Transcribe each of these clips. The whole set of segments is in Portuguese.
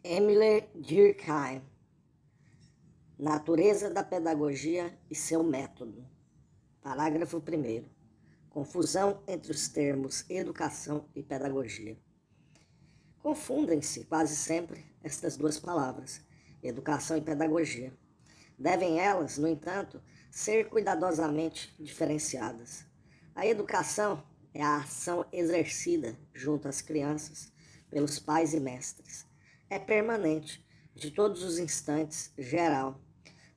Emile Durkheim, Natureza da Pedagogia e seu Método. Parágrafo 1º. Confusão entre os termos educação e pedagogia. Confundem-se quase sempre estas duas palavras, educação e pedagogia. Devem elas, no entanto, ser cuidadosamente diferenciadas. A educação é a ação exercida junto às crianças pelos pais e mestres. É permanente, de todos os instantes, geral.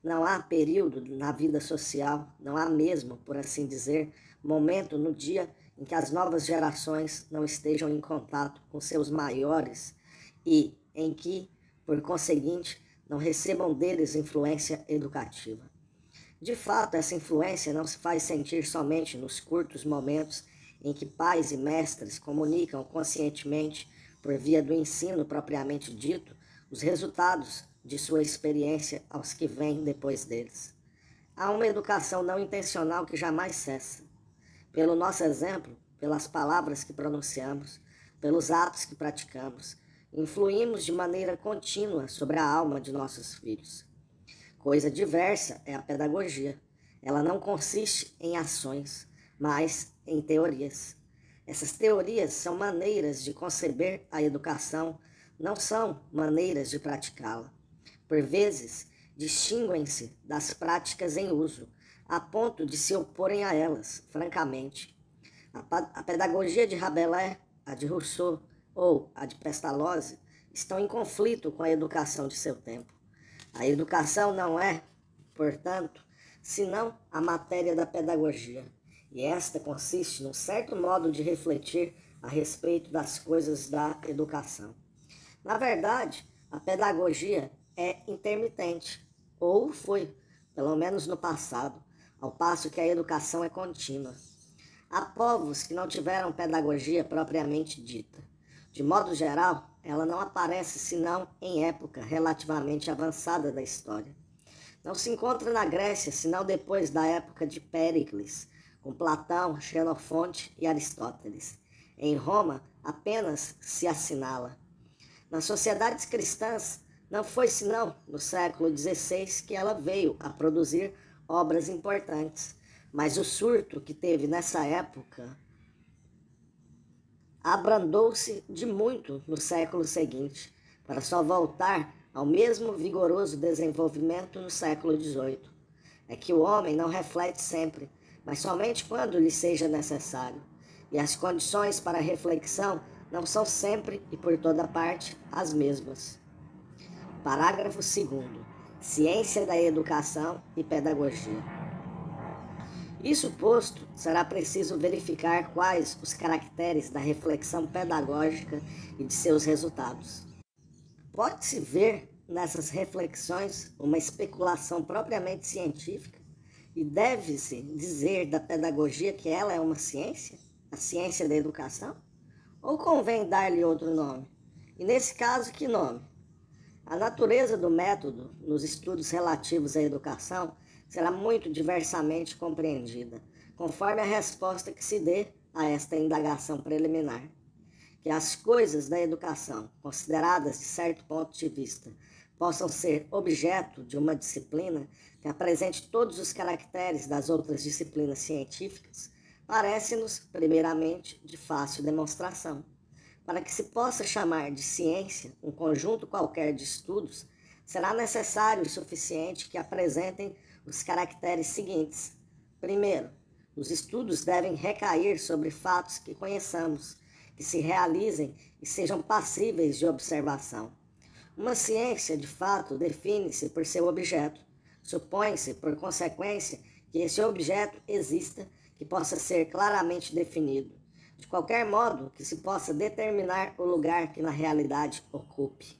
Não há período na vida social, não há mesmo, por assim dizer, momento no dia em que as novas gerações não estejam em contato com seus maiores e em que, por conseguinte, não recebam deles influência educativa. De fato, essa influência não se faz sentir somente nos curtos momentos em que pais e mestres comunicam conscientemente, por via do ensino propriamente dito, os resultados de sua experiência aos que vêm depois deles. Há uma educação não intencional que jamais cessa. Pelo nosso exemplo, pelas palavras que pronunciamos, pelos atos que praticamos, influímos de maneira contínua sobre a alma de nossos filhos. Coisa diversa é a pedagogia. Ela não consiste em ações, mas em teorias. Essas teorias são maneiras de conceber a educação, não são maneiras de praticá-la. Por vezes, distinguem-se das práticas em uso, a ponto de se oporem a elas, francamente. A pedagogia de Rabelais, a de Rousseau ou a de Pestalozzi estão em conflito com a educação de seu tempo. A educação não é, portanto, senão a matéria da pedagogia, e esta consiste num certo modo de refletir a respeito das coisas da educação. Na verdade, a pedagogia é intermitente, ou foi, pelo menos no passado, ao passo que a educação é contínua. Há povos que não tiveram pedagogia propriamente dita. De modo geral, ela não aparece senão em época relativamente avançada da história. Não se encontra na Grécia senão depois da época de Péricles, com Platão, Xenofonte e Aristóteles. Em Roma, apenas se assinala. Nas sociedades cristãs, não foi senão no século XVI que ela veio a produzir obras importantes, mas o surto que teve nessa época abrandou-se de muito no século seguinte, para só voltar ao mesmo vigoroso desenvolvimento no século XVIII. É que o homem não reflete sempre, mas somente quando lhe seja necessário, e as condições para a reflexão não são sempre e por toda parte as mesmas. Parágrafo 2º. Ciência da educação e pedagogia. Isso posto, será preciso verificar quais os caracteres da reflexão pedagógica e de seus resultados. Pode-se ver nessas reflexões uma especulação propriamente científica e deve-se dizer da pedagogia que ela é uma ciência, a ciência da educação? Ou convém dar-lhe outro nome? E nesse caso, que nome? A natureza do método nos estudos relativos à educação será muito diversamente compreendida, conforme a resposta que se dê a esta indagação preliminar. Que as coisas da educação, consideradas de certo ponto de vista, possam ser objeto de uma disciplina que apresente todos os caracteres das outras disciplinas científicas, parece-nos, primeiramente, de fácil demonstração. Para que se possa chamar de ciência um conjunto qualquer de estudos, será necessário o suficiente que apresentem os caracteres seguintes. Primeiro, os estudos devem recair sobre fatos que conheçamos, que se realizem e sejam passíveis de observação. Uma ciência, de fato, define-se por seu objeto. Supõe-se, por consequência, que esse objeto exista, que possa ser claramente definido. De qualquer modo, que se possa determinar o lugar que na realidade ocupe.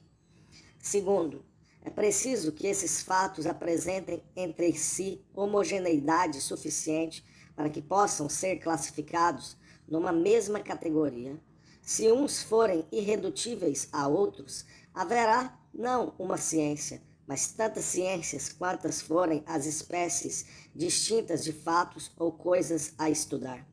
Segundo, é preciso que esses fatos apresentem entre si homogeneidade suficiente para que possam ser classificados numa mesma categoria. Se uns forem irredutíveis a outros, haverá não uma ciência, mas tantas ciências quantas forem as espécies distintas de fatos ou coisas a estudar.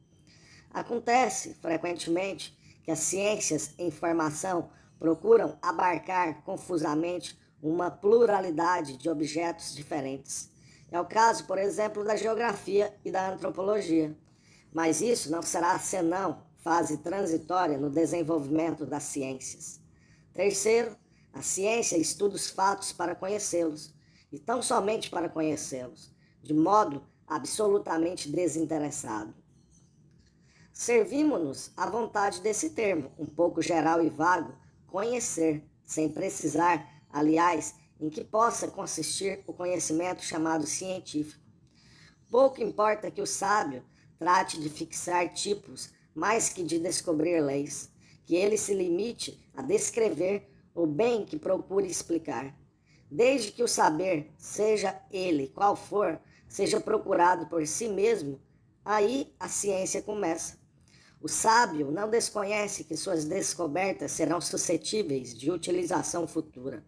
Acontece, frequentemente, que as ciências em formação procuram abarcar confusamente uma pluralidade de objetos diferentes. É o caso, por exemplo, da geografia e da antropologia. Mas isso não será senão fase transitória no desenvolvimento das ciências. Terceiro, a ciência estuda os fatos para conhecê-los, e tão somente para conhecê-los, de modo absolutamente desinteressado. Servimos-nos à vontade desse termo, um pouco geral e vago, conhecer, sem precisar, aliás, em que possa consistir o conhecimento chamado científico. Pouco importa que o sábio trate de fixar tipos mais que de descobrir leis, que ele se limite a descrever o bem que procure explicar. Desde que o saber, seja ele qual for, seja procurado por si mesmo, aí a ciência começa. O sábio não desconhece que suas descobertas serão suscetíveis de utilização futura.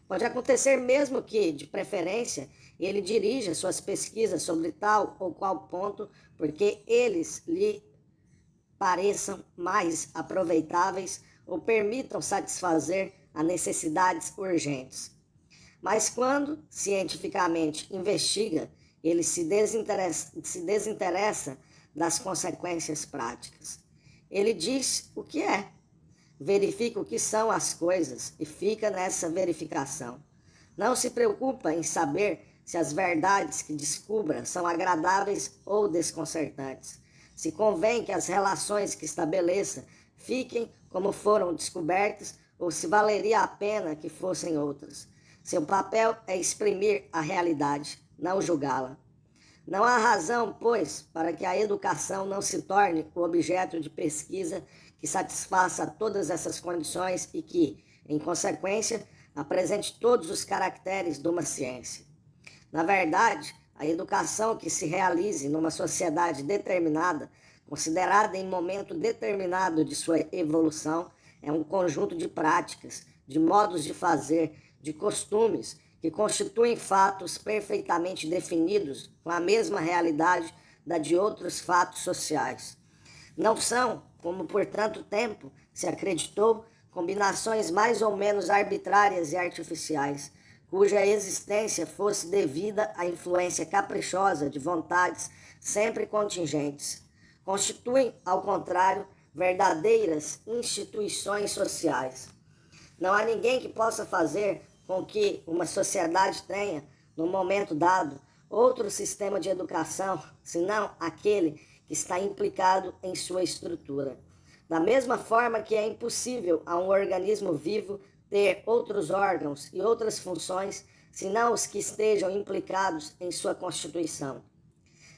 Pode acontecer mesmo que, de preferência, ele dirija suas pesquisas sobre tal ou qual ponto, porque eles lhe pareçam mais aproveitáveis ou permitam satisfazer a necessidades urgentes. Mas quando, cientificamente, investiga, ele se desinteressa das consequências práticas. Ele diz o que é, verifica o que são as coisas e fica nessa verificação. Não se preocupa em saber se as verdades que descubra são agradáveis ou desconcertantes. Se convém que as relações que estabeleça fiquem como foram descobertas ou se valeria a pena que fossem outras. Seu papel é exprimir a realidade, não julgá-la. Não há razão, pois, para que a educação não se torne o objeto de pesquisa que satisfaça todas essas condições e que, em consequência, apresente todos os caracteres de uma ciência. Na verdade, a educação que se realize numa sociedade determinada, considerada em momento determinado de sua evolução, é um conjunto de práticas, de modos de fazer, de costumes, que constituem fatos perfeitamente definidos com a mesma realidade da de outros fatos sociais. Não são, como por tanto tempo se acreditou, combinações mais ou menos arbitrárias e artificiais, cuja existência fosse devida à influência caprichosa de vontades sempre contingentes. Constituem, ao contrário, verdadeiras instituições sociais. Não há ninguém que possa fazer com que uma sociedade tenha, no momento dado, outro sistema de educação, senão aquele que está implicado em sua estrutura. Da mesma forma que é impossível a um organismo vivo ter outros órgãos e outras funções, senão os que estejam implicados em sua constituição.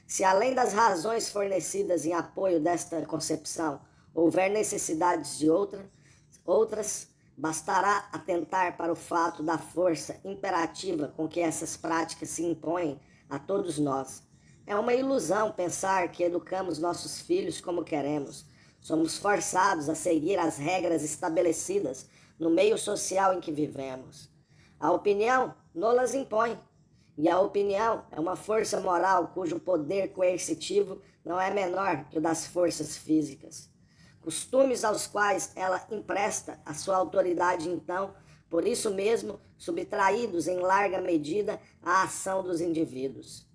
Se além das razões fornecidas em apoio desta concepção, houver necessidades de outras, bastará atentar para o fato da força imperativa com que essas práticas se impõem a todos nós. É uma ilusão pensar que educamos nossos filhos como queremos. Somos forçados a seguir as regras estabelecidas no meio social em que vivemos. A opinião nos impõe, e a opinião é uma força moral cujo poder coercitivo não é menor que o das forças físicas. Costumes aos quais ela empresta a sua autoridade, então, por isso mesmo, subtraídos em larga medida à ação dos indivíduos.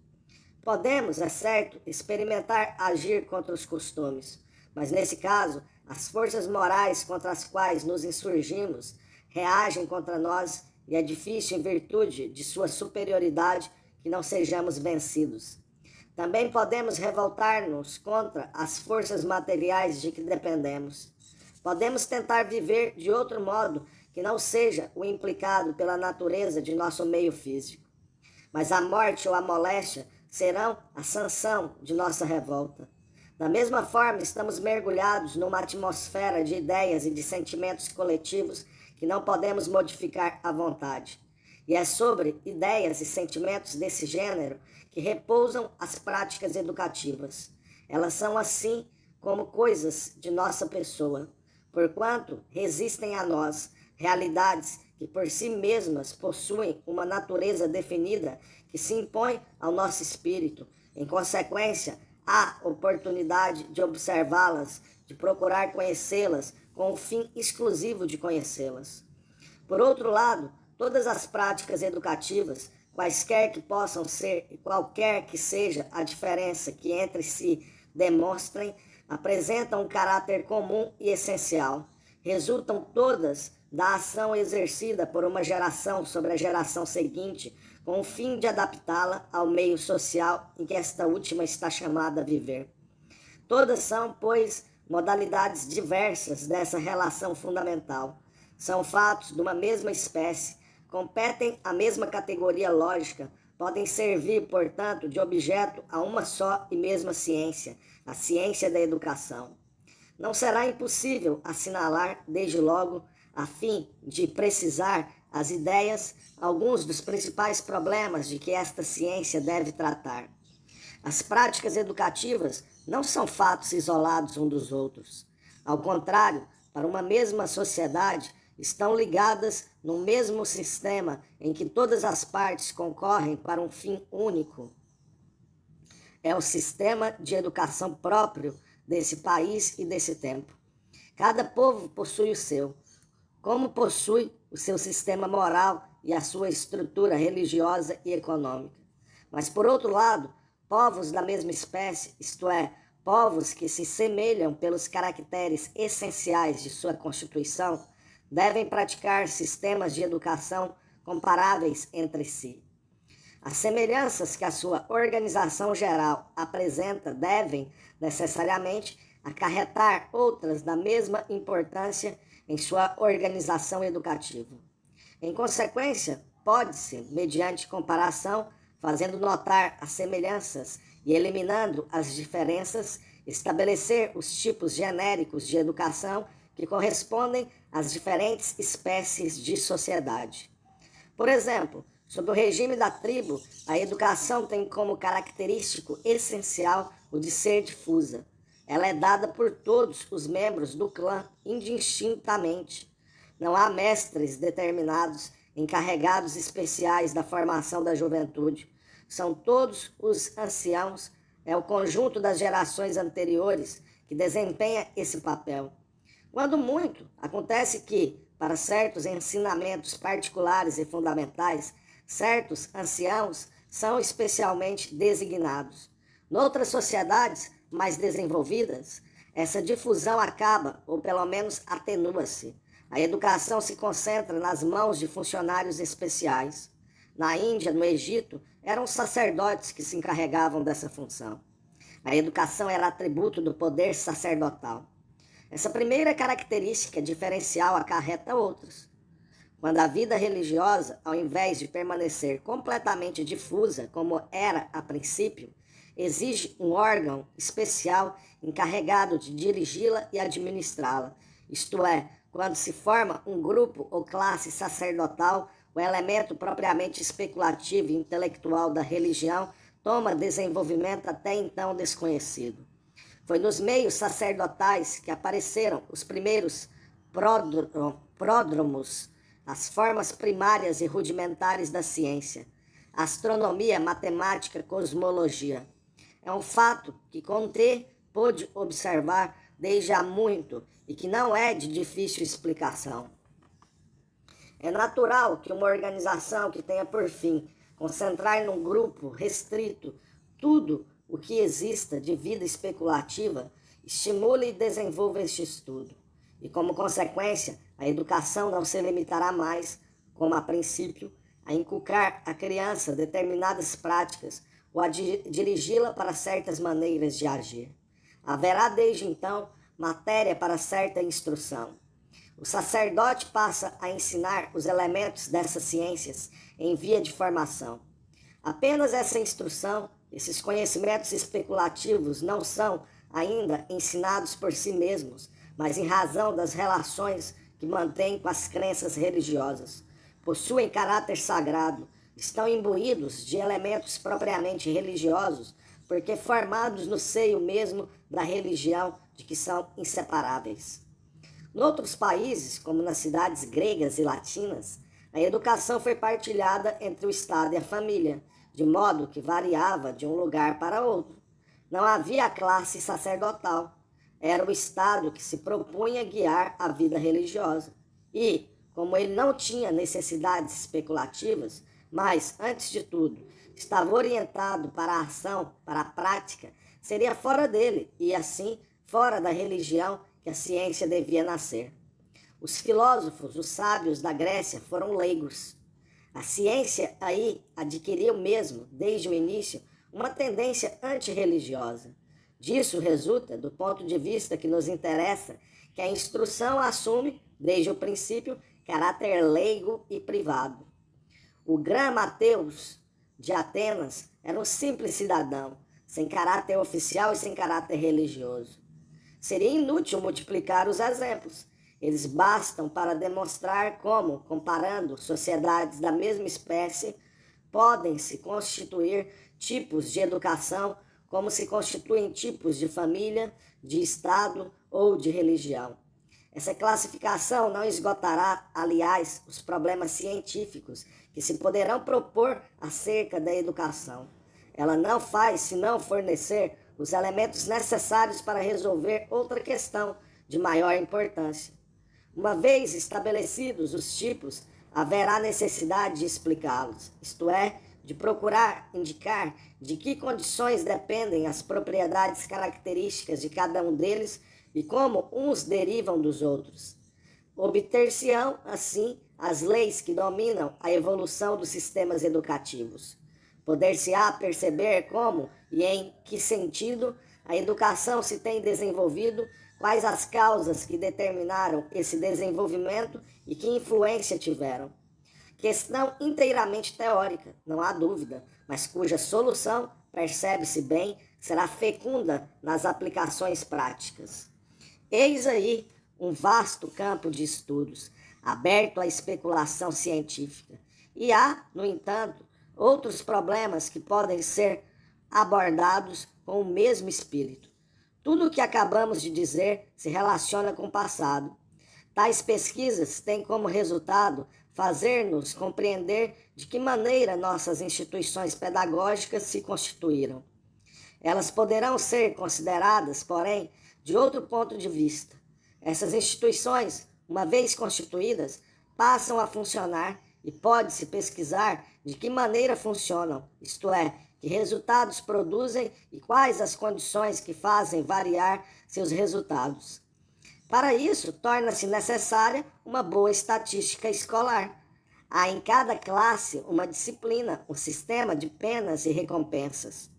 Podemos, é certo, experimentar agir contra os costumes, mas nesse caso, as forças morais contra as quais nos insurgimos reagem contra nós e é difícil, em virtude de sua superioridade, que não sejamos vencidos. Também podemos revoltar-nos contra as forças materiais de que dependemos. Podemos tentar viver de outro modo que não seja o implicado pela natureza de nosso meio físico. Mas a morte ou a moléstia serão a sanção de nossa revolta. Da mesma forma, estamos mergulhados numa atmosfera de ideias e de sentimentos coletivos que não podemos modificar à vontade. E é sobre ideias e sentimentos desse gênero que repousam as práticas educativas. Elas são, assim, como coisas de nossa pessoa, porquanto resistem a nós, realidades que por si mesmas possuem uma natureza definida que se impõe ao nosso espírito. Em consequência, há oportunidade de observá-las, de procurar conhecê-las com o fim exclusivo de conhecê-las. Por outro lado, todas as práticas educativas, quaisquer que possam ser e qualquer que seja a diferença que entre si demonstrem, apresentam um caráter comum e essencial. Resultam todas da ação exercida por uma geração sobre a geração seguinte, com o fim de adaptá-la ao meio social em que esta última está chamada a viver. Todas são, pois, modalidades diversas dessa relação fundamental. São fatos de uma mesma espécie, competem à mesma categoria lógica, podem servir, portanto, de objeto a uma só e mesma ciência, a ciência da educação. Não será impossível assinalar, desde logo, a fim de precisar as ideias, alguns dos principais problemas de que esta ciência deve tratar. As práticas educativas não são fatos isolados uns dos outros. Ao contrário, para uma mesma sociedade, estão ligadas no mesmo sistema em que todas as partes concorrem para um fim único. É o sistema de educação próprio desse país e desse tempo. Cada povo possui o seu, como possui o seu sistema moral e a sua estrutura religiosa e econômica. Mas, por outro lado, povos da mesma espécie, isto é, povos que se semelham pelos caracteres essenciais de sua constituição, devem praticar sistemas de educação comparáveis entre si. As semelhanças que a sua organização geral apresenta devem, necessariamente, acarretar outras da mesma importância em sua organização educativa. Em consequência, pode-se, mediante comparação, fazendo notar as semelhanças e eliminando as diferenças, estabelecer os tipos genéricos de educação que correspondem às diferentes espécies de sociedade. Por exemplo, sob o regime da tribo, a educação tem como característico essencial o de ser difusa. Ela é dada por todos os membros do clã indistintamente. Não há mestres determinados, encarregados especiais da formação da juventude. São todos os anciãos, é o conjunto das gerações anteriores que desempenha esse papel. Quando muito, acontece que, para certos ensinamentos particulares e fundamentais, certos anciãos são especialmente designados. Noutras sociedades mais desenvolvidas, essa difusão acaba, ou pelo menos atenua-se. A educação se concentra nas mãos de funcionários especiais. Na Índia, no Egito, eram sacerdotes que se encarregavam dessa função. A educação era atributo do poder sacerdotal. Essa primeira característica diferencial acarreta outras. Quando a vida religiosa, ao invés de permanecer completamente difusa, como era a princípio, exige um órgão especial encarregado de dirigi-la e administrá-la, isto é, quando se forma um grupo ou classe sacerdotal, o elemento propriamente especulativo e intelectual da religião toma desenvolvimento até então desconhecido. Foi nos meios sacerdotais que apareceram os primeiros pródromos, as formas primárias e rudimentares da ciência, astronomia, matemática, cosmologia. É um fato que Comte pôde observar desde há muito e que não é de difícil explicação. É natural que uma organização que tenha por fim concentrar num grupo restrito tudo o que exista de vida especulativa estimule e desenvolva este estudo. E, como consequência, a educação não se limitará mais, como a princípio, a inculcar à criança determinadas práticas ou a dirigi-la para certas maneiras de agir. Haverá, desde então, matéria para certa instrução. O sacerdote passa a ensinar os elementos dessas ciências em via de formação. Apenas essa instrução, esses conhecimentos especulativos não são ainda ensinados por si mesmos, mas em razão das relações que mantêm com as crenças religiosas. Possuem caráter sagrado, estão imbuídos de elementos propriamente religiosos, porque formados no seio mesmo da religião de que são inseparáveis. Noutros países, como nas cidades gregas e latinas, a educação foi partilhada entre o Estado e a família, de modo que variava de um lugar para outro. Não havia a classe sacerdotal. era o Estado que se propunha guiar a vida religiosa. E, como ele não tinha necessidades especulativas, mas, antes de tudo, estava orientado para a ação, para a prática, seria fora dele e, assim, fora da religião que a ciência devia nascer. Os filósofos, os sábios da Grécia foram leigos. A ciência aí adquiriu mesmo, desde o início, uma tendência antirreligiosa. Disso resulta, do ponto de vista que nos interessa, que a instrução assume, desde o princípio, caráter leigo e privado. O Gramateus de Atenas era um simples cidadão, sem caráter oficial e sem caráter religioso. Seria inútil multiplicar os exemplos. Eles bastam para demonstrar como, comparando sociedades da mesma espécie, podem se constituir tipos de educação como se constituem tipos de família, de Estado ou de religião. Essa classificação não esgotará, aliás, os problemas científicos que se poderão propor acerca da educação. Ela não faz senão fornecer os elementos necessários para resolver outra questão de maior importância. Uma vez estabelecidos os tipos, haverá necessidade de explicá-los, isto é, de procurar indicar de que condições dependem as propriedades características de cada um deles e como uns derivam dos outros. Obter-se-ão, assim, as leis que dominam a evolução dos sistemas educativos. Poder-se-á perceber como e em que sentido a educação se tem desenvolvido, quais as causas que determinaram esse desenvolvimento e que influência tiveram. Questão inteiramente teórica, não há dúvida, mas cuja solução, percebe-se bem, será fecunda nas aplicações práticas. Eis aí um vasto campo de estudos, aberto à especulação científica. E há, no entanto, outros problemas que podem ser abordados com o mesmo espírito. Tudo o que acabamos de dizer se relaciona com o passado. Tais pesquisas têm como resultado fazer-nos compreender de que maneira nossas instituições pedagógicas se constituíram. Elas poderão ser consideradas, porém, de outro ponto de vista. Essas instituições, uma vez constituídas, passam a funcionar e pode-se pesquisar de que maneira funcionam, isto é, que resultados produzem e quais as condições que fazem variar seus resultados. Para isso, torna-se necessária uma boa estatística escolar. Há em cada classe uma disciplina, um sistema de penas e recompensas.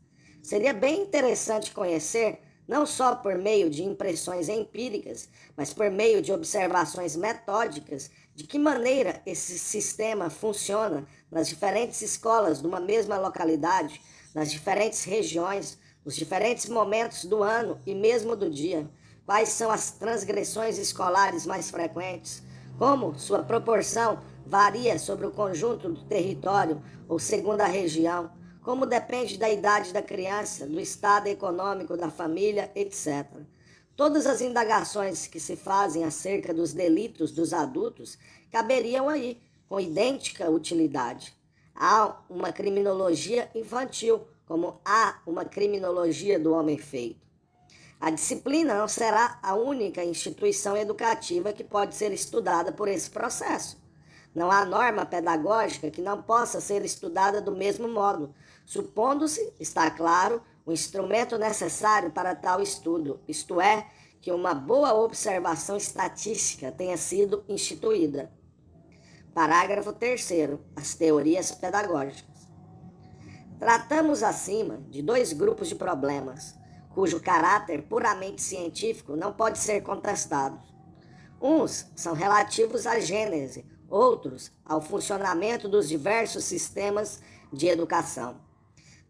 Seria bem interessante conhecer, não só por meio de impressões empíricas, mas por meio de observações metódicas, de que maneira esse sistema funciona nas diferentes escolas de uma mesma localidade, nas diferentes regiões, nos diferentes momentos do ano e mesmo do dia. Quais são as transgressões escolares mais frequentes? Como sua proporção varia sobre o conjunto do território ou segundo a região? Como depende da idade da criança, do estado econômico da família, etc. Todas as indagações que se fazem acerca dos delitos dos adultos caberiam aí, com idêntica utilidade. Há uma criminologia infantil, como há uma criminologia do homem feito. A disciplina não será a única instituição educativa que pode ser estudada por esse processo. Não há norma pedagógica que não possa ser estudada do mesmo modo, supondo-se, está claro, o instrumento necessário para tal estudo, isto é, que uma boa observação estatística tenha sido instituída. Parágrafo 3º. As teorias pedagógicas. Tratamos acima de dois grupos de problemas, cujo caráter puramente científico não pode ser contestado. Uns são relativos à gênese, outros ao funcionamento dos diversos sistemas de educação.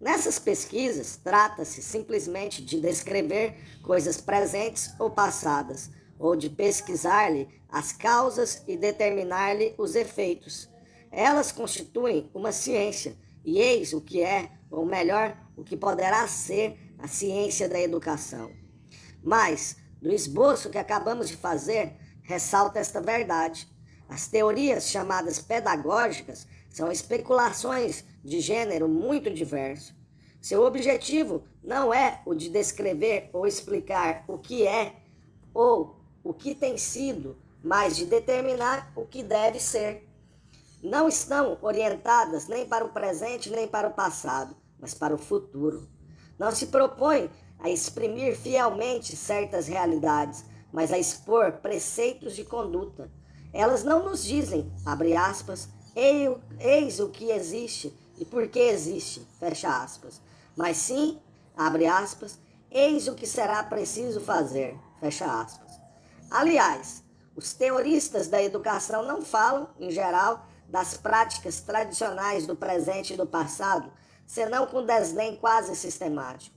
Nessas pesquisas, trata-se simplesmente de descrever coisas presentes ou passadas, ou de pesquisar-lhe as causas e determinar-lhe os efeitos. Elas constituem uma ciência, e eis o que é, ou melhor, o que poderá ser a ciência da educação. Mas, do esboço que acabamos de fazer, ressalta esta verdade. As teorias chamadas pedagógicas são especulações de gênero muito diverso. Seu objetivo não é o de descrever ou explicar o que é, ou o que tem sido, mas de determinar o que deve ser. Não estão orientadas nem para o presente nem para o passado, mas para o futuro. Não se propõem a exprimir fielmente certas realidades, mas a expor preceitos de conduta. Elas não nos dizem, abre aspas, eis o que existe e por que existe, fecha aspas, mas sim, abre aspas, eis o que será preciso fazer, fecha aspas. Aliás, os teoristas da educação não falam, em geral, das práticas tradicionais do presente e do passado, senão com desdém quase sistemático.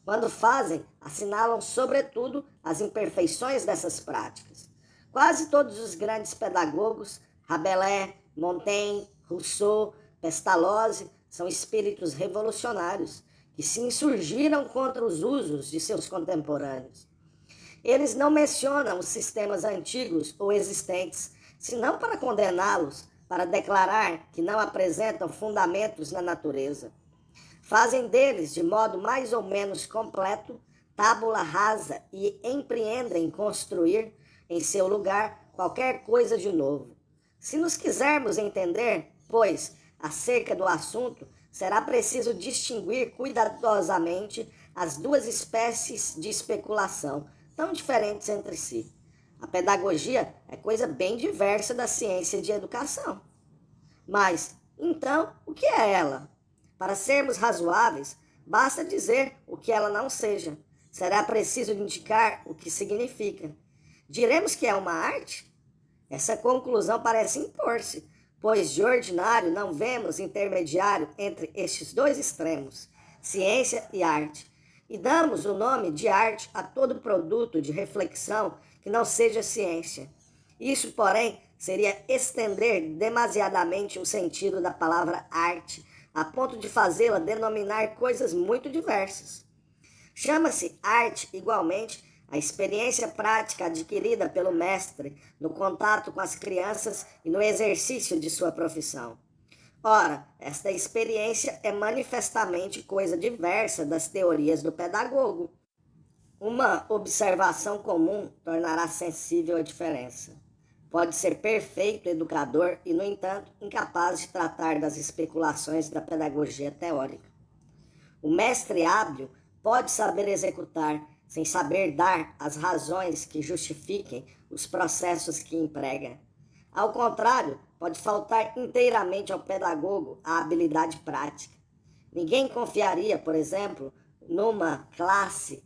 Quando fazem, assinalam sobretudo as imperfeições dessas práticas. Quase todos os grandes pedagogos, Rabelais, Montaigne, Rousseau, Pestalozzi, são espíritos revolucionários que se insurgiram contra os usos de seus contemporâneos. Eles não mencionam os sistemas antigos ou existentes, senão para condená-los, para declarar que não apresentam fundamentos na natureza. Fazem deles, de modo mais ou menos completo, tábula rasa e empreendem construir, em seu lugar, qualquer coisa de novo. Se nos quisermos entender, pois, acerca do assunto, será preciso distinguir cuidadosamente as duas espécies de especulação, tão diferentes entre si. A pedagogia é coisa bem diversa da ciência de educação. Mas, então, o que é ela? Para sermos razoáveis, basta dizer o que ela não seja. Será preciso indicar o que significa. Diremos que é uma arte? Essa conclusão parece impor-se, pois de ordinário não vemos intermediário entre estes dois extremos, ciência e arte, e damos o nome de arte a todo produto de reflexão que não seja ciência. Isso, porém, seria estender demasiadamente o sentido da palavra arte, a ponto de fazê-la denominar coisas muito diversas. Chama-se arte, igualmente, a experiência prática adquirida pelo mestre no contato com as crianças e no exercício de sua profissão. Ora, esta experiência é manifestamente coisa diversa das teorias do pedagogo. Uma observação comum tornará sensível a diferença. Pode ser perfeito educador e, no entanto, incapaz de tratar das especulações da pedagogia teórica. O mestre hábil pode saber executar, sem saber dar as razões que justifiquem os processos que emprega. Ao contrário, pode faltar inteiramente ao pedagogo a habilidade prática. Ninguém confiaria, por exemplo, numa classe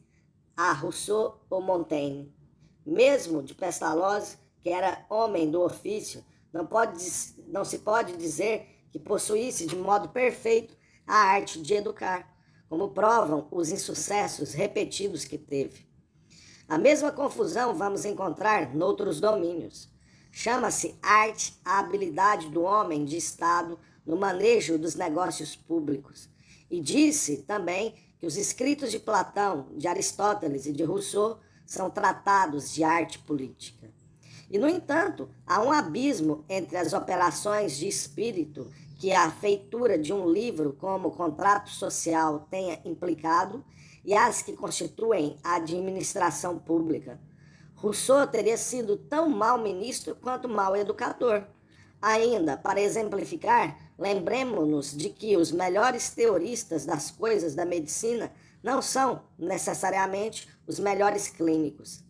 a Rousseau ou Montaigne. Mesmo de Pestalozzi, que era homem do ofício, não se pode dizer que possuísse de modo perfeito a arte de educar, como provam os insucessos repetidos que teve. A mesma confusão vamos encontrar noutros domínios. Chama-se arte a habilidade do homem de Estado no manejo dos negócios públicos. E disse também que os escritos de Platão, de Aristóteles e de Rousseau são tratados de arte política. E, no entanto, há um abismo entre as operações de espírito que a feitura de um livro como contrato social tenha implicado e as que constituem a administração pública. Rousseau teria sido tão mau ministro quanto mau educador. Ainda, para exemplificar, lembremos-nos de que os melhores teoristas das coisas da medicina não são, necessariamente, os melhores clínicos.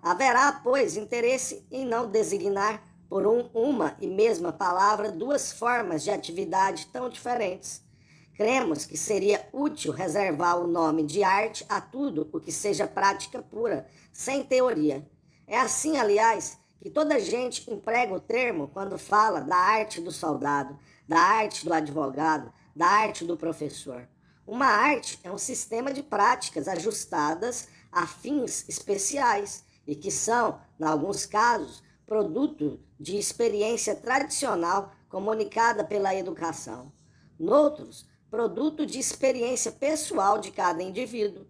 Haverá, pois, interesse em não designar por uma e mesma palavra duas formas de atividade tão diferentes. Cremos que seria útil reservar o nome de arte a tudo o que seja prática pura, sem teoria. É assim, aliás, que toda gente emprega o termo quando fala da arte do soldado, da arte do advogado, da arte do professor. Uma arte é um sistema de práticas ajustadas a fins especiais e que são, em alguns casos, produto de experiência tradicional comunicada pela educação. Noutros, produto de experiência pessoal de cada indivíduo.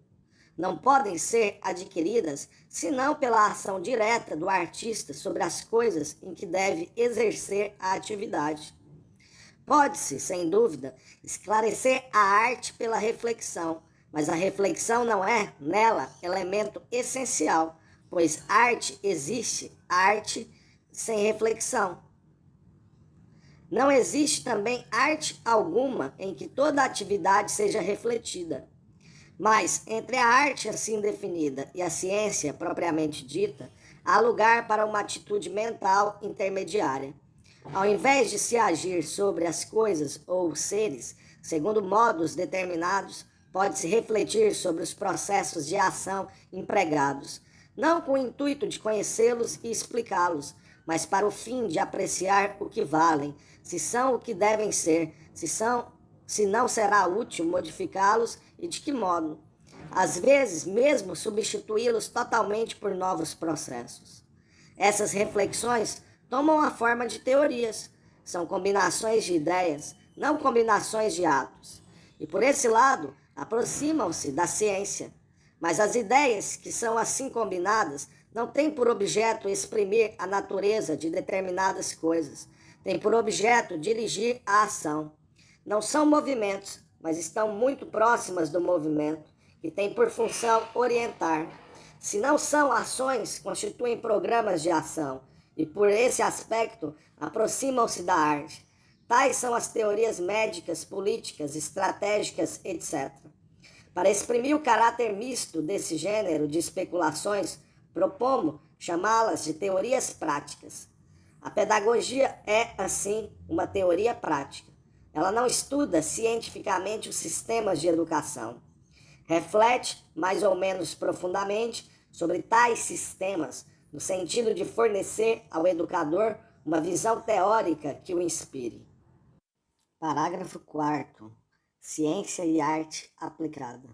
Não podem ser adquiridas senão pela ação direta do artista sobre as coisas em que deve exercer a atividade. Pode-se, sem dúvida, esclarecer a arte pela reflexão, mas a reflexão não é, nela, elemento essencial, pois arte existe, arte sem reflexão. Não existe também arte alguma em que toda atividade seja refletida. Mas, entre a arte assim definida e a ciência propriamente dita, há lugar para uma atitude mental intermediária. Ao invés de se agir sobre as coisas ou os seres, segundo modos determinados, pode-se refletir sobre os processos de ação empregados, não com o intuito de conhecê-los e explicá-los, mas para o fim de apreciar o que valem, se são o que devem ser, se não será útil modificá-los e de que modo. Às vezes, mesmo substituí-los totalmente por novos processos. Essas reflexões tomam a forma de teorias. São combinações de ideias, não combinações de atos. E por esse lado, aproximam-se da ciência. Mas as ideias que são assim combinadas não têm por objeto exprimir a natureza de determinadas coisas. Têm por objeto dirigir a ação. Não são movimentos, mas estão muito próximas do movimento, que tem por função orientar. Se não são ações, constituem programas de ação, e por esse aspecto aproximam-se da arte. Tais são as teorias médicas, políticas, estratégicas, etc. Para exprimir o caráter misto desse gênero de especulações, proponho chamá-las de teorias práticas. A pedagogia é, assim, uma teoria prática. Ela não estuda cientificamente os sistemas de educação. Reflete, mais ou menos profundamente, sobre tais sistemas, no sentido de fornecer ao educador uma visão teórica que o inspire. Parágrafo 4º. Ciência e arte aplicada.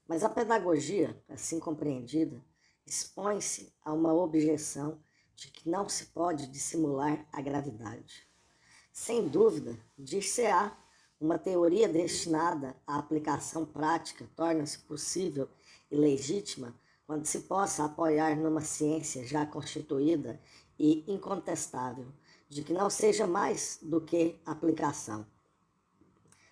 Mas a pedagogia, assim compreendida, expõe-se a uma objeção de que não se pode dissimular a gravidade. Sem dúvida, dir-se-á, uma teoria destinada à aplicação prática torna-se possível e legítima quando se possa apoiar numa ciência já constituída e incontestável, de que não seja mais do que aplicação.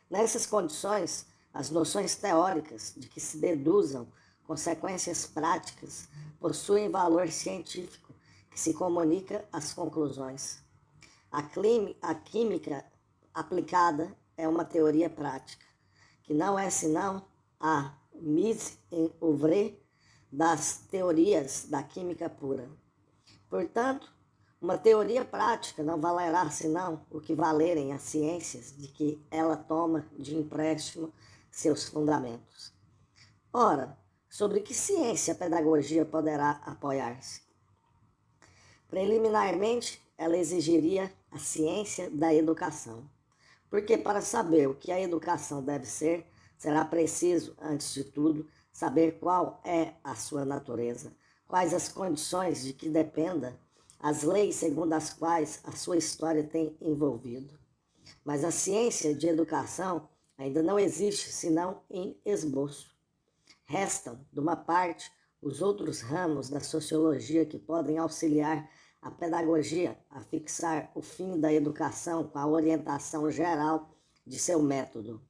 Nessas condições, as noções teóricas de que se deduzam consequências práticas possuem valor científico que se comunica às conclusões. A química aplicada é uma teoria prática, que não é senão a mise en œuvre das teorias da química pura. Portanto, uma teoria prática não valerá senão o que valerem as ciências de que ela toma de empréstimo seus fundamentos. Ora, sobre que ciência a pedagogia poderá apoiar-se? Preliminarmente, ela exigiria a ciência da educação, porque para saber o que a educação deve ser, será preciso, antes de tudo, saber qual é a sua natureza, quais as condições de que dependa, as leis segundo as quais a sua história tem envolvido. Mas a ciência de educação ainda não existe senão em esboço. Restam, de uma parte, os outros ramos da sociologia que podem auxiliar a pedagogia a fixar o fim da educação com a orientação geral de seu método.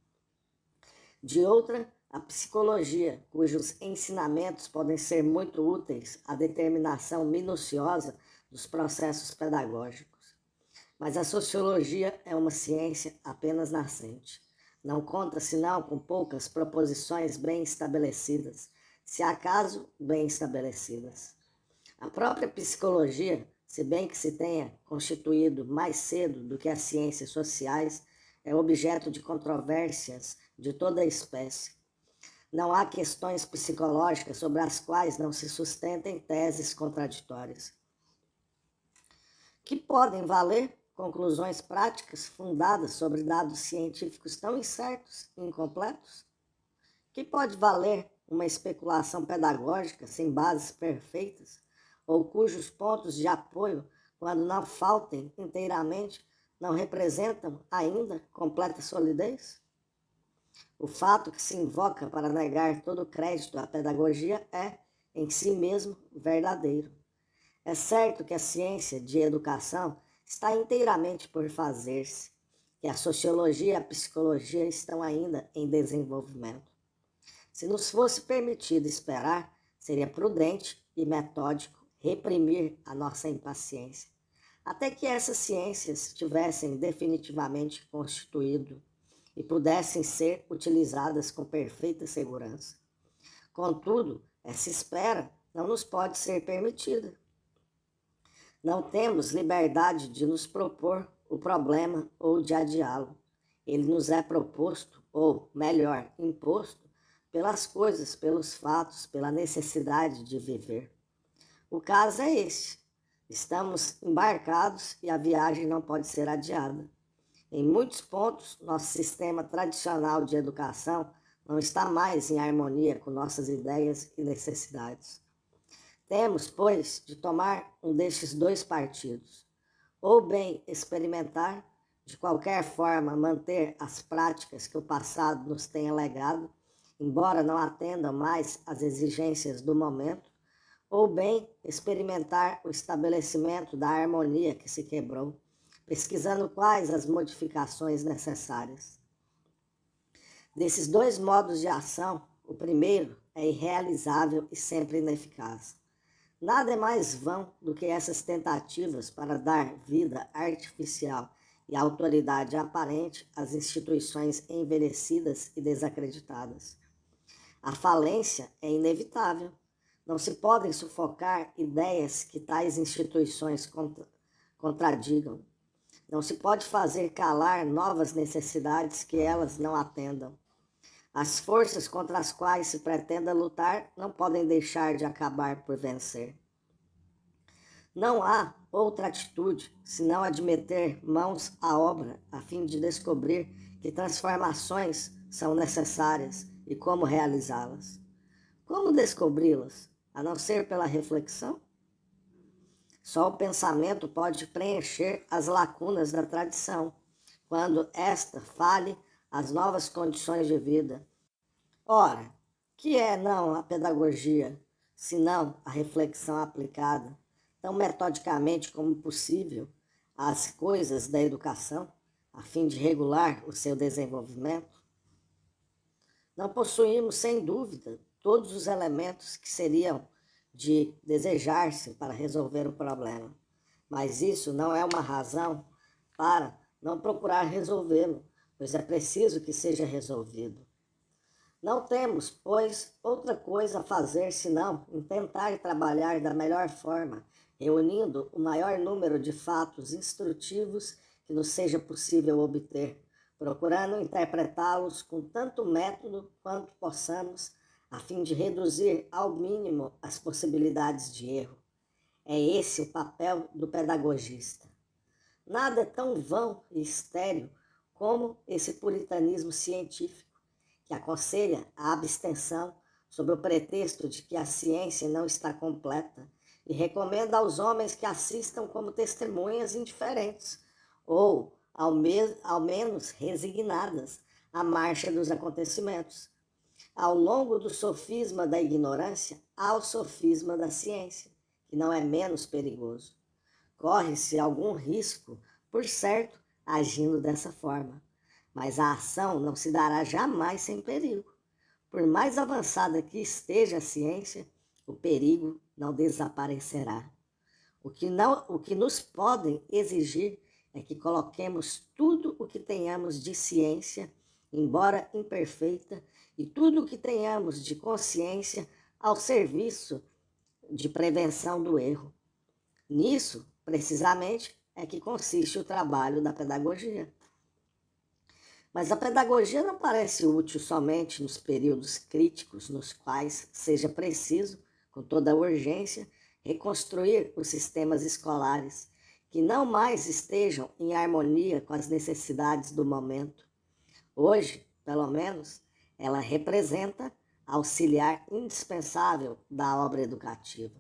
De outra, a psicologia, cujos ensinamentos podem ser muito úteis à determinação minuciosa dos processos pedagógicos. Mas a sociologia é uma ciência apenas nascente. Não conta senão com poucas proposições bem estabelecidas, se acaso bem estabelecidas. A própria psicologia, se bem que se tenha constituído mais cedo do que as ciências sociais, é objeto de controvérsias de toda a espécie. Não há questões psicológicas sobre as quais não se sustentem teses contraditórias. Que podem valer conclusões práticas fundadas sobre dados científicos tão incertos e incompletos? Que pode valer uma especulação pedagógica sem bases perfeitas, ou cujos pontos de apoio, quando não faltem inteiramente, não representam ainda completa solidez? O fato que se invoca para negar todo o crédito à pedagogia é, em si mesmo, verdadeiro. É certo que a ciência de educação está inteiramente por fazer-se, que a sociologia e a psicologia estão ainda em desenvolvimento. Se nos fosse permitido esperar, seria prudente e metódico reprimir a nossa impaciência, até que essas ciências tivessem definitivamente constituído e pudessem ser utilizadas com perfeita segurança. Contudo, essa espera não nos pode ser permitida. Não temos liberdade de nos propor o problema ou de adiá-lo. Ele nos é proposto, ou, melhor, imposto, pelas coisas, pelos fatos, pela necessidade de viver. O caso é este. Estamos embarcados e a viagem não pode ser adiada. Em muitos pontos, nosso sistema tradicional de educação não está mais em harmonia com nossas ideias e necessidades. Temos, pois, de tomar um destes dois partidos, ou bem experimentar, de qualquer forma manter as práticas que o passado nos tem legado, embora não atendam mais às exigências do momento, ou bem experimentar o estabelecimento da harmonia que se quebrou, pesquisando quais as modificações necessárias. Desses dois modos de ação, o primeiro é irrealizável e sempre ineficaz. Nada é mais vão do que essas tentativas para dar vida artificial e autoridade aparente às instituições envelhecidas e desacreditadas. A falência é inevitável. Não se podem sufocar ideias que tais instituições contradigam. Não se pode fazer calar novas necessidades que elas não atendam. As forças contra as quais se pretenda lutar não podem deixar de acabar por vencer. Não há outra atitude senão a de meter mãos à obra a fim de descobrir que transformações são necessárias e como realizá-las. Como descobri-las, a não ser pela reflexão? Só o pensamento pode preencher as lacunas da tradição, quando esta fale as novas condições de vida. Ora, que é não a pedagogia, senão a reflexão aplicada, tão metodicamente como possível, às coisas da educação, a fim de regular o seu desenvolvimento? Não possuímos, sem dúvida, todos os elementos que seriam de desejar-se para resolver o problema, mas isso não é uma razão para não procurar resolvê-lo, pois é preciso que seja resolvido. Não temos, pois, outra coisa a fazer senão tentar trabalhar da melhor forma, reunindo o maior número de fatos instrutivos que nos seja possível obter, procurando interpretá-los com tanto método quanto possamos, a fim de reduzir ao mínimo as possibilidades de erro. É esse o papel do pedagogista. Nada é tão vão e estéril como esse puritanismo científico, que aconselha a abstenção sob o pretexto de que a ciência não está completa e recomenda aos homens que assistam como testemunhas indiferentes ou, ao menos, resignadas à marcha dos acontecimentos. Ao longo do sofisma da ignorância, há o sofisma da ciência, que não é menos perigoso. Corre-se algum risco, por certo, agindo dessa forma, mas a ação não se dará jamais sem perigo. Por mais avançada que esteja a ciência, o perigo não desaparecerá. O que nos podem exigir é que coloquemos tudo o que tenhamos de ciência, embora imperfeita, e tudo o que tenhamos de consciência ao serviço de prevenção do erro. Nisso, precisamente, é que consiste o trabalho da pedagogia. Mas a pedagogia não parece útil somente nos períodos críticos nos quais seja preciso, com toda a urgência, reconstruir os sistemas escolares, que não mais estejam em harmonia com as necessidades do momento. Hoje, pelo menos, ela representa auxiliar indispensável da obra educativa.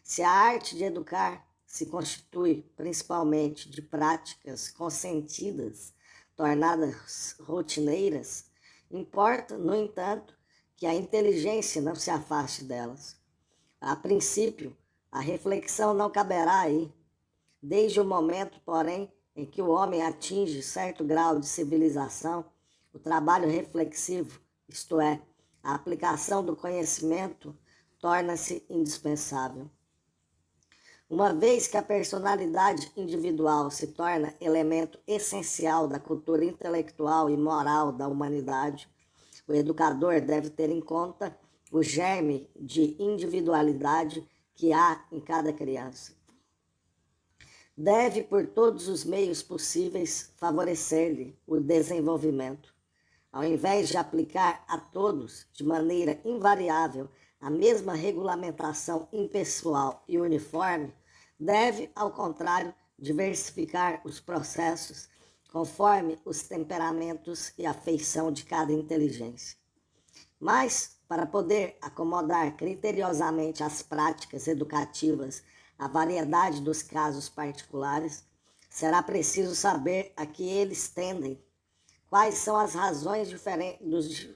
Se a arte de educar se constitui principalmente de práticas consentidas, tornadas rotineiras, importa, no entanto, que a inteligência não se afaste delas. A princípio, a reflexão não caberá aí. Desde o momento, porém, em que o homem atinge certo grau de civilização, o trabalho reflexivo, isto é, a aplicação do conhecimento, torna-se indispensável. Uma vez que a personalidade individual se torna elemento essencial da cultura intelectual e moral da humanidade, o educador deve ter em conta o germe de individualidade que há em cada criança. Deve, por todos os meios possíveis, favorecer-lhe o desenvolvimento. Ao invés de aplicar a todos, de maneira invariável, a mesma regulamentação impessoal e uniforme, deve, ao contrário, diversificar os processos conforme os temperamentos e a feição de cada inteligência. Mas, para poder acomodar criteriosamente as práticas educativas à variedade dos casos particulares, será preciso saber a que eles tendem, quais são as razões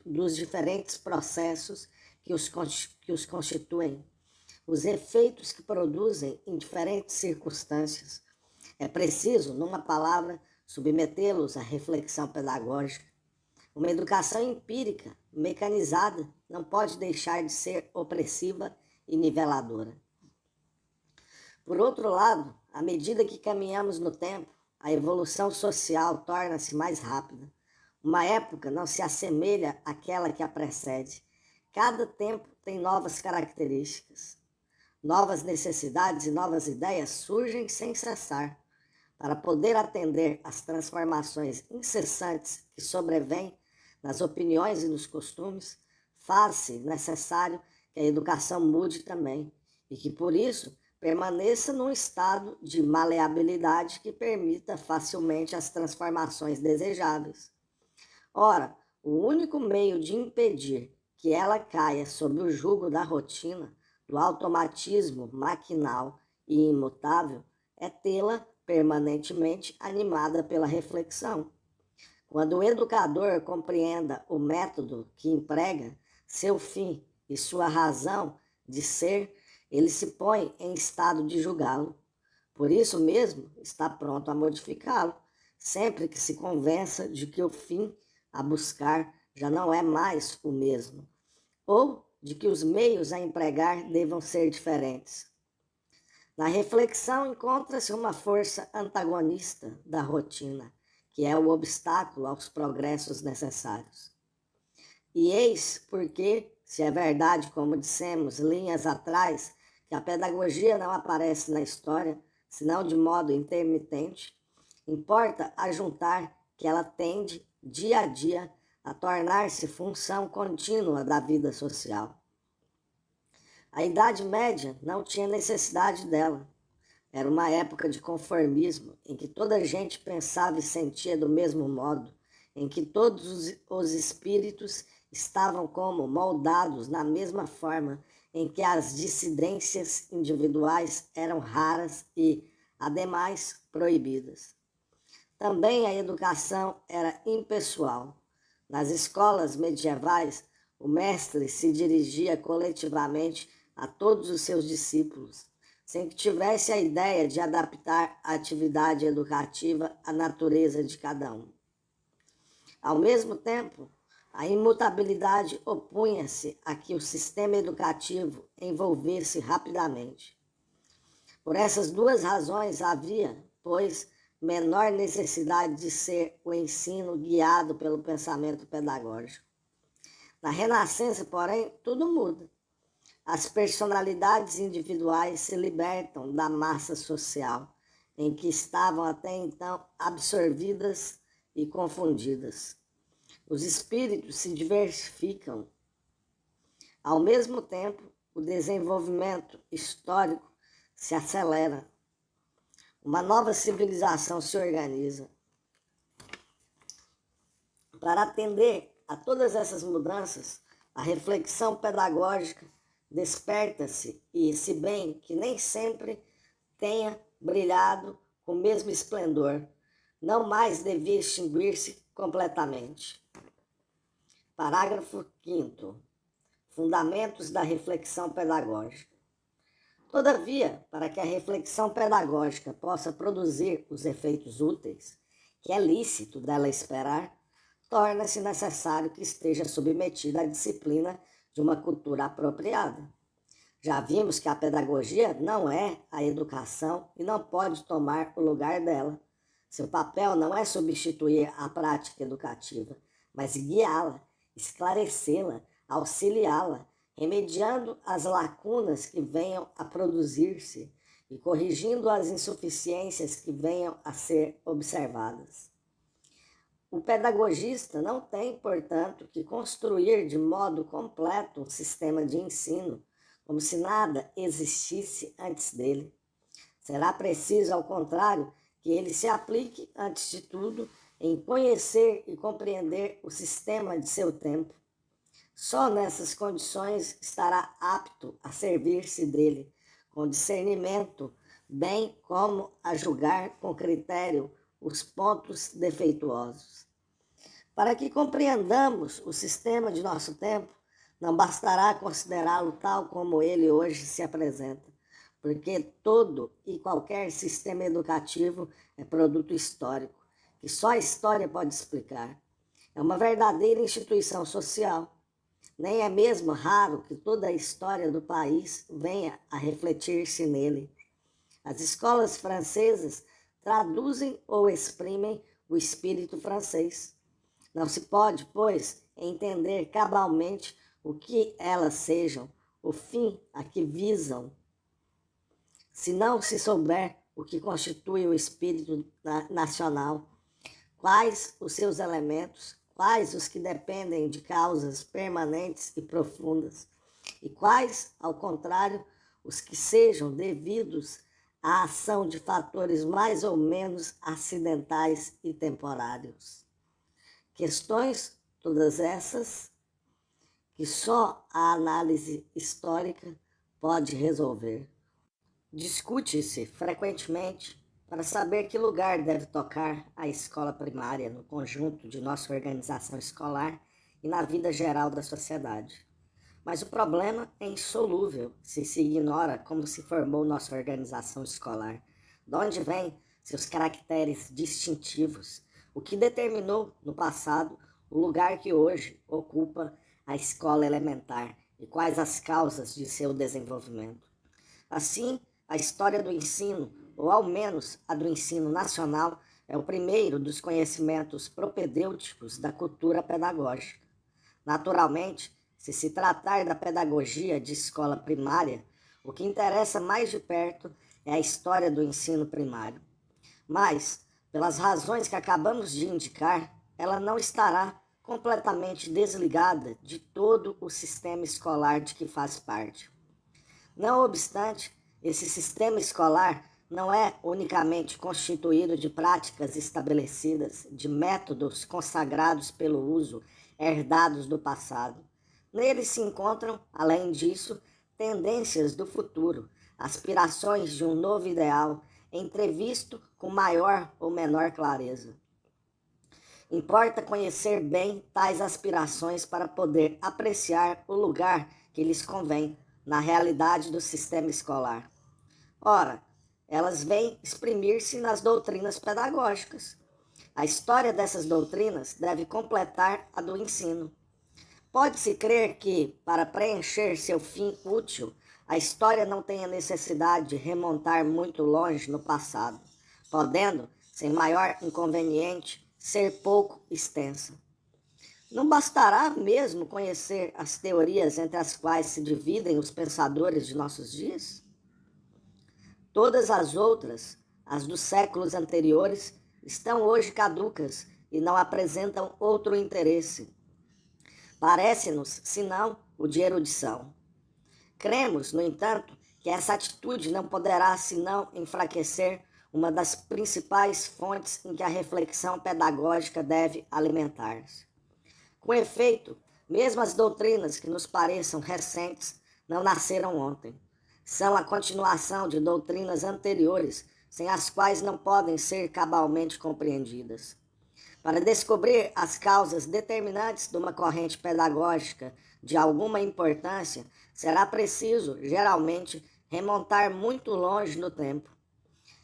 dos diferentes processos que os constituem, os efeitos que produzem em diferentes circunstâncias. É preciso, numa palavra, submetê-los à reflexão pedagógica. Uma educação empírica, mecanizada, não pode deixar de ser opressiva e niveladora. Por outro lado, à medida que caminhamos no tempo, a evolução social torna-se mais rápida. Uma época não se assemelha àquela que a precede. Cada tempo tem novas características. Novas necessidades e novas ideias surgem sem cessar. Para poder atender às transformações incessantes que sobrevêm nas opiniões e nos costumes, faz-se necessário que a educação mude também e que, por isso, permaneça num estado de maleabilidade que permita facilmente as transformações desejáveis. Ora, o único meio de impedir que ela caia sob o jugo da rotina, do automatismo maquinal e imutável, é tê-la permanentemente animada pela reflexão. Quando o educador compreenda o método que emprega, seu fim e sua razão de ser, ele se põe em estado de julgá-lo. Por isso mesmo, está pronto a modificá-lo, sempre que se convença de que o fim a buscar já não é mais o mesmo, ou de que os meios a empregar devam ser diferentes. Na reflexão encontra-se uma força antagonista da rotina, que é o obstáculo aos progressos necessários. E eis porque, se é verdade, como dissemos linhas atrás, que a pedagogia não aparece na história, senão de modo intermitente, importa ajuntar que ela tende, dia a dia, a tornar-se função contínua da vida social. A Idade Média não tinha necessidade dela. Era uma época de conformismo, em que toda a gente pensava e sentia do mesmo modo, em que todos os espíritos estavam como moldados na mesma forma, em que as dissidências individuais eram raras e, ademais, proibidas. Também a educação era impessoal. Nas escolas medievais, o mestre se dirigia coletivamente a todos os seus discípulos, sem que tivesse a ideia de adaptar a atividade educativa à natureza de cada um. Ao mesmo tempo, a imutabilidade opunha-se a que o sistema educativo envolvesse rapidamente. Por essas duas razões havia, pois, menor necessidade de ser o ensino guiado pelo pensamento pedagógico. Na Renascença, porém, tudo muda. As personalidades individuais se libertam da massa social, em que estavam até então absorvidas e confundidas. Os espíritos se diversificam. Ao mesmo tempo, o desenvolvimento histórico se acelera. Uma nova civilização se organiza. Para atender a todas essas mudanças, a reflexão pedagógica desperta-se e, se bem que nem sempre tenha brilhado com o mesmo esplendor, não mais devia extinguir-se completamente. Parágrafo 5º. Fundamentos da reflexão pedagógica. Todavia, para que a reflexão pedagógica possa produzir os efeitos úteis, que é lícito dela esperar, torna-se necessário que esteja submetida à disciplina de uma cultura apropriada. Já vimos que a pedagogia não é a educação e não pode tomar o lugar dela. Seu papel não é substituir a prática educativa, mas guiá-la, esclarecê-la, auxiliá-la, remediando as lacunas que venham a produzir-se e corrigindo as insuficiências que venham a ser observadas. O pedagogista não tem, portanto, que construir de modo completo um sistema de ensino, como se nada existisse antes dele. Será preciso, ao contrário, que ele se aplique, antes de tudo, em conhecer e compreender o sistema de seu tempo. Só nessas condições estará apto a servir-se dele, com discernimento, bem como a julgar com critério os pontos defeituosos. Para que compreendamos o sistema de nosso tempo, não bastará considerá-lo tal como ele hoje se apresenta, porque todo e qualquer sistema educativo é produto histórico, que só a história pode explicar. É uma verdadeira instituição social. Nem é mesmo raro que toda a história do país venha a refletir-se nele. As escolas francesas traduzem ou exprimem o espírito francês. Não se pode, pois, entender cabalmente o que elas sejam, o fim a que visam, se não se souber o que constitui o espírito nacional, quais os seus elementos, quais os que dependem de causas permanentes e profundas, e quais, ao contrário, os que sejam devidos à ação de fatores mais ou menos acidentais e temporários. Questões, todas essas, que só a análise histórica pode resolver. Discute-se frequentemente para saber que lugar deve tocar a escola primária no conjunto de nossa organização escolar e na vida geral da sociedade. Mas o problema é insolúvel se se ignora como se formou nossa organização escolar, de onde vêm seus caracteres distintivos, o que determinou no passado o lugar que hoje ocupa a escola elementar e quais as causas de seu desenvolvimento. Assim, a história do ensino, ou ao menos a do ensino nacional, é o primeiro dos conhecimentos propedêuticos da cultura pedagógica. Naturalmente, se tratar da pedagogia de escola primária, o que interessa mais de perto é a história do ensino primário. Mas, pelas razões que acabamos de indicar, ela não estará completamente desligada de todo o sistema escolar de que faz parte. Não obstante, esse sistema escolar não é unicamente constituído de práticas estabelecidas, de métodos consagrados pelo uso, herdados do passado. Nele se encontram, além disso, tendências do futuro, aspirações de um novo ideal, entrevisto com maior ou menor clareza. Importa conhecer bem tais aspirações para poder apreciar o lugar que lhes convém na realidade do sistema escolar. Ora, elas vêm exprimir-se nas doutrinas pedagógicas. A história dessas doutrinas deve completar a do ensino. Pode-se crer que, para preencher seu fim útil, a história não tenha necessidade de remontar muito longe no passado, podendo, sem maior inconveniente, ser pouco extensa. Não bastará mesmo conhecer as teorias entre as quais se dividem os pensadores de nossos dias? Todas as outras, as dos séculos anteriores, estão hoje caducas e não apresentam outro interesse. Parece-nos, senão, o de erudição. Cremos, no entanto, que essa atitude não poderá senão enfraquecer uma das principais fontes em que a reflexão pedagógica deve alimentar-se. Com efeito, mesmo as doutrinas que nos pareçam recentes não nasceram ontem. São a continuação de doutrinas anteriores, sem as quais não podem ser cabalmente compreendidas. Para descobrir as causas determinantes de uma corrente pedagógica de alguma importância, será preciso, geralmente, remontar muito longe no tempo.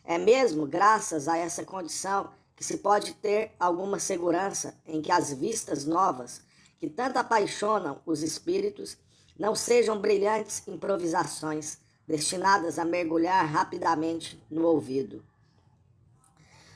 É mesmo graças a essa condição que se pode ter alguma segurança em que as vistas novas, que tanto apaixonam os espíritos, não sejam brilhantes improvisações destinadas a mergulhar rapidamente no ouvido.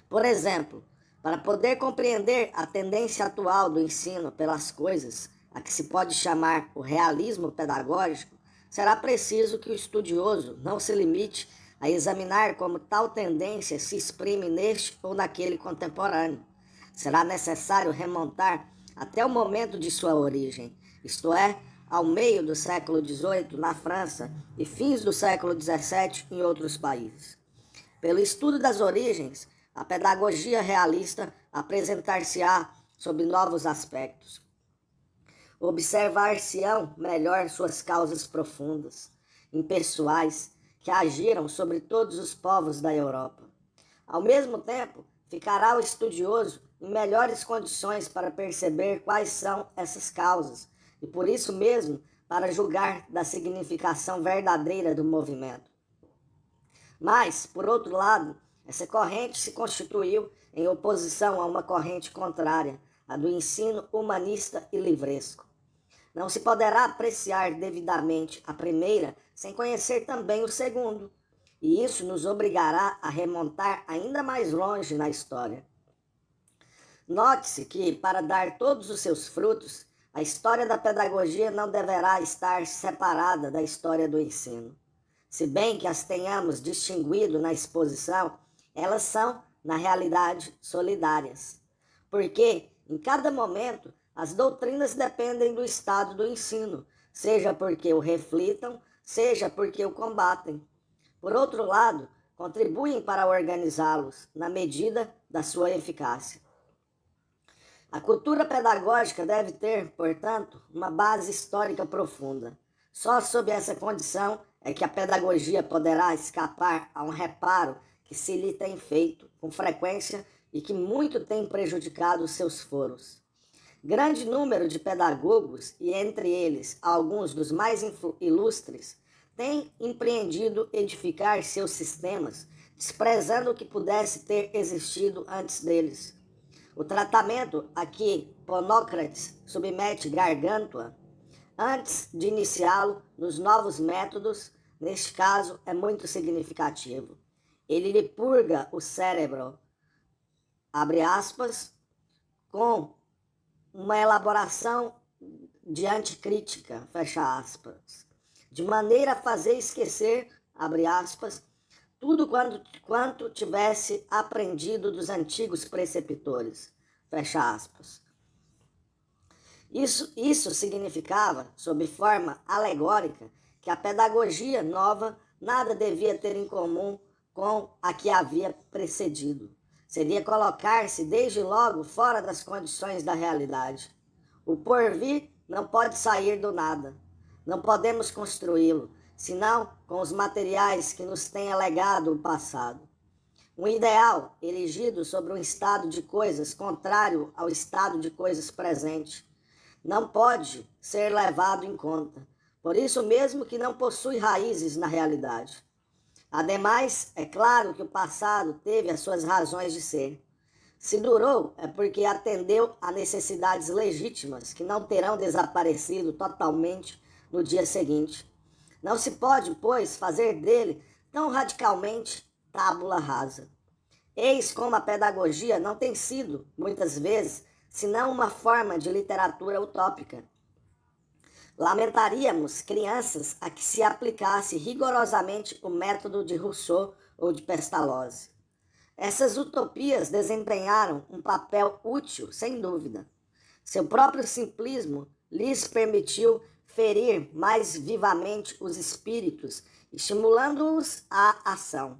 Por exemplo, para poder compreender a tendência atual do ensino pelas coisas, a que se pode chamar o realismo pedagógico, será preciso que o estudioso não se limite a examinar como tal tendência se exprime neste ou naquele contemporâneo. Será necessário remontar até o momento de sua origem, isto é, ao meio do século XVIII na França e fins do século XVII em outros países. Pelo estudo das origens, a pedagogia realista apresentar-se-á sob novos aspectos. Observar-se-ão melhor suas causas profundas, impessoais, que agiram sobre todos os povos da Europa. Ao mesmo tempo, ficará o estudioso em melhores condições para perceber quais são essas causas e, por isso mesmo, para julgar da significação verdadeira do movimento. Mas, por outro lado, essa corrente se constituiu em oposição a uma corrente contrária, a do ensino humanista e livresco. Não se poderá apreciar devidamente a primeira sem conhecer também o segundo, e isso nos obrigará a remontar ainda mais longe na história. Note-se que, para dar todos os seus frutos, a história da pedagogia não deverá estar separada da história do ensino. Se bem que as tenhamos distinguido na exposição, elas são, na realidade, solidárias. Porque, em cada momento, as doutrinas dependem do estado do ensino, seja porque o reflitam, seja porque o combatem. Por outro lado, contribuem para organizá-los, na medida da sua eficácia. A cultura pedagógica deve ter, portanto, uma base histórica profunda. Só sob essa condição é que a pedagogia poderá escapar a um reparo que se lhe tem feito com frequência e que muito tem prejudicado os seus foros. Grande número de pedagogos, e entre eles alguns dos mais ilustres, têm empreendido edificar seus sistemas, desprezando o que pudesse ter existido antes deles. O tratamento a que Ponócrates submete Gargantua, antes de iniciá-lo nos novos métodos, neste caso é muito significativo. Ele lhe purga o cérebro, abre aspas, com uma elaboração de anticrítica, fecha aspas, de maneira a fazer esquecer, abre aspas, tudo quanto tivesse aprendido dos antigos preceptores, fecha aspas. Isso significava, sob forma alegórica, que a pedagogia nova nada devia ter em comum com a que havia precedido. Seria colocar-se desde logo fora das condições da realidade. O porvir não pode sair do nada. Não podemos construí-lo, senão com os materiais que nos tenha legado o passado. Um ideal erigido sobre um estado de coisas contrário ao estado de coisas presente não pode ser levado em conta, por isso mesmo que não possui raízes na realidade. Ademais, é claro que o passado teve as suas razões de ser. Se durou, é porque atendeu a necessidades legítimas que não terão desaparecido totalmente no dia seguinte. Não se pode, pois, fazer dele tão radicalmente tábula rasa. Eis como a pedagogia não tem sido, muitas vezes, senão uma forma de literatura utópica. Lamentaríamos crianças a que se aplicasse rigorosamente o método de Rousseau ou de Pestalozzi. Essas utopias desempenharam um papel útil, sem dúvida. Seu próprio simplismo lhes permitiu ferir mais vivamente os espíritos, estimulando-os à ação.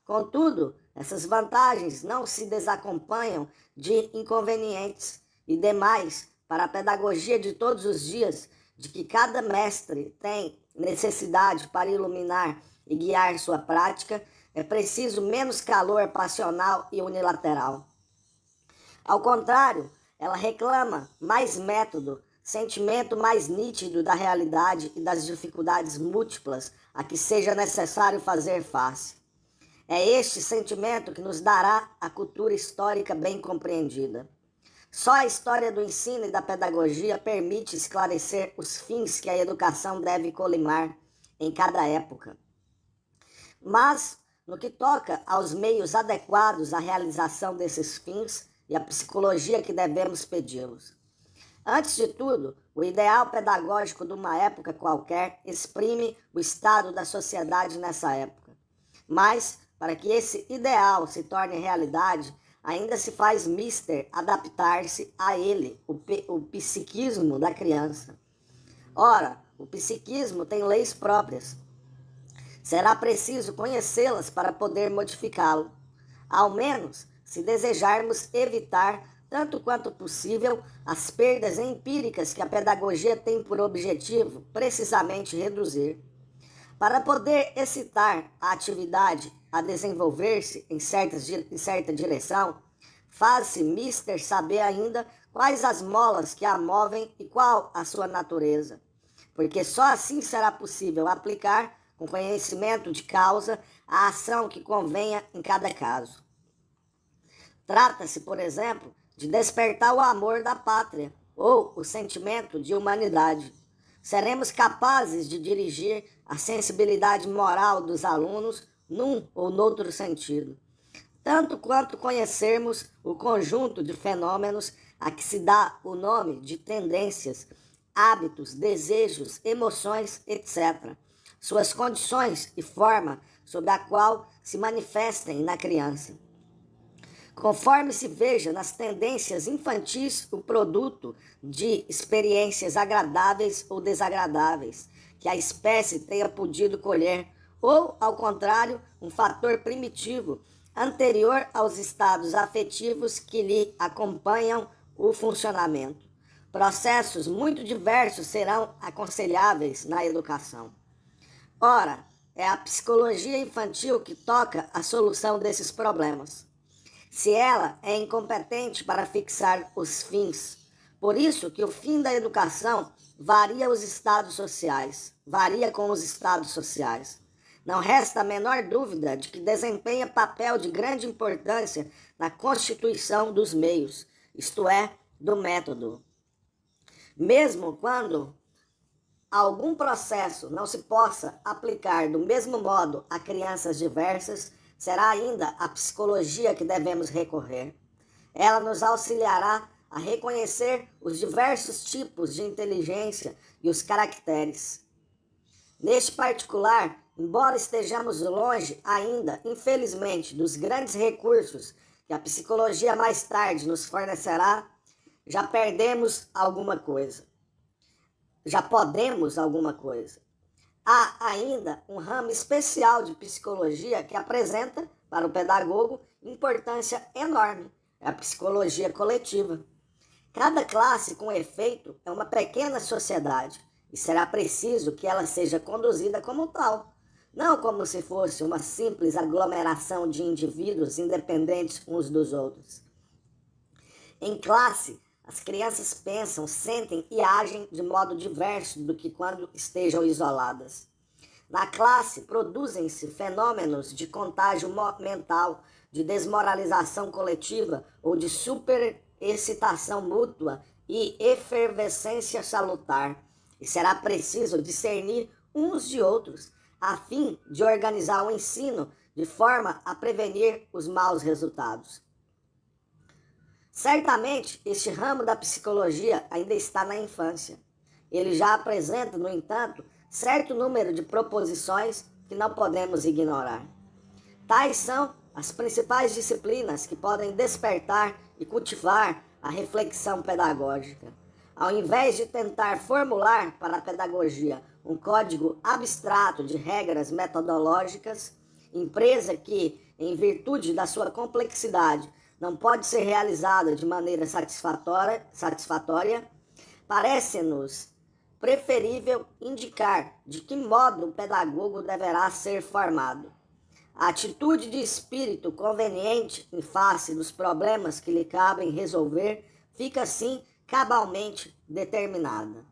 Contudo, essas vantagens não se desacompanham de inconvenientes e demais para a pedagogia de todos os dias, de que cada mestre tem necessidade para iluminar e guiar sua prática, é preciso menos calor passional e unilateral. Ao contrário, ela reclama mais método, sentimento mais nítido da realidade e das dificuldades múltiplas a que seja necessário fazer face. É este sentimento que nos dará a cultura histórica bem compreendida. Só a história do ensino e da pedagogia permite esclarecer os fins que a educação deve colimar em cada época. Mas, no que toca aos meios adequados à realização desses fins e à psicologia que devemos pedi-los. Antes de tudo, o ideal pedagógico de uma época qualquer exprime o estado da sociedade nessa época. Mas, para que esse ideal se torne realidade, ainda se faz mister adaptar-se a ele, o psiquismo da criança. Ora, o psiquismo tem leis próprias. Será preciso conhecê-las para poder modificá-lo. Ao menos, se desejarmos evitar, tanto quanto possível, as perdas empíricas que a pedagogia tem por objetivo precisamente reduzir. Para poder excitar a atividade a desenvolver-se em certa direção, faz-se mister saber ainda quais as molas que a movem e qual a sua natureza, porque só assim será possível aplicar, com conhecimento de causa, a ação que convenha em cada caso. Trata-se, por exemplo, de despertar o amor da pátria ou o sentimento de humanidade. Seremos capazes de dirigir a sensibilidade moral dos alunos num ou noutro sentido, tanto quanto conhecermos o conjunto de fenômenos a que se dá o nome de tendências, hábitos, desejos, emoções, etc., suas condições e forma sob a qual se manifestem na criança. Conforme se veja nas tendências infantis o produto de experiências agradáveis ou desagradáveis que a espécie tenha podido colher, ou, ao contrário, um fator primitivo anterior aos estados afetivos que lhe acompanham o funcionamento. Processos muito diversos serão aconselháveis na educação. Ora, é a psicologia infantil que toca a solução desses problemas. Se ela é incompetente para fixar os fins, por isso que o fim da educação varia com os estados sociais. Não resta a menor dúvida de que desempenha papel de grande importância na constituição dos meios, isto é, do método. Mesmo quando algum processo não se possa aplicar do mesmo modo a crianças diversas, será ainda a psicologia que devemos recorrer. Ela nos auxiliará a reconhecer os diversos tipos de inteligência e os caracteres. Neste particular, embora estejamos longe ainda, infelizmente, dos grandes recursos que a psicologia mais tarde nos fornecerá, já podemos alguma coisa. Há ainda um ramo especial de psicologia que apresenta, para o pedagogo, importância enorme. É a psicologia coletiva. Cada classe, com efeito, é uma pequena sociedade e será preciso que ela seja conduzida como tal, não como se fosse uma simples aglomeração de indivíduos independentes uns dos outros. Em classe, as crianças pensam, sentem e agem de modo diverso do que quando estejam isoladas. Na classe, produzem-se fenômenos de contágio mental, de desmoralização coletiva ou de superexcitação mútua e efervescência salutar. E será preciso discernir uns de outros, a fim de organizar o ensino de forma a prevenir os maus resultados. Certamente, este ramo da psicologia ainda está na infância. Ele já apresenta, no entanto, certo número de proposições que não podemos ignorar. Tais são as principais disciplinas que podem despertar e cultivar a reflexão pedagógica. Ao invés de tentar formular para a pedagogia um código abstrato de regras metodológicas, empresa que, em virtude da sua complexidade, não pode ser realizada de maneira satisfatória, parece-nos preferível indicar de que modo o pedagogo deverá ser formado. A atitude de espírito conveniente em face dos problemas que lhe cabem resolver fica assim cabalmente determinada.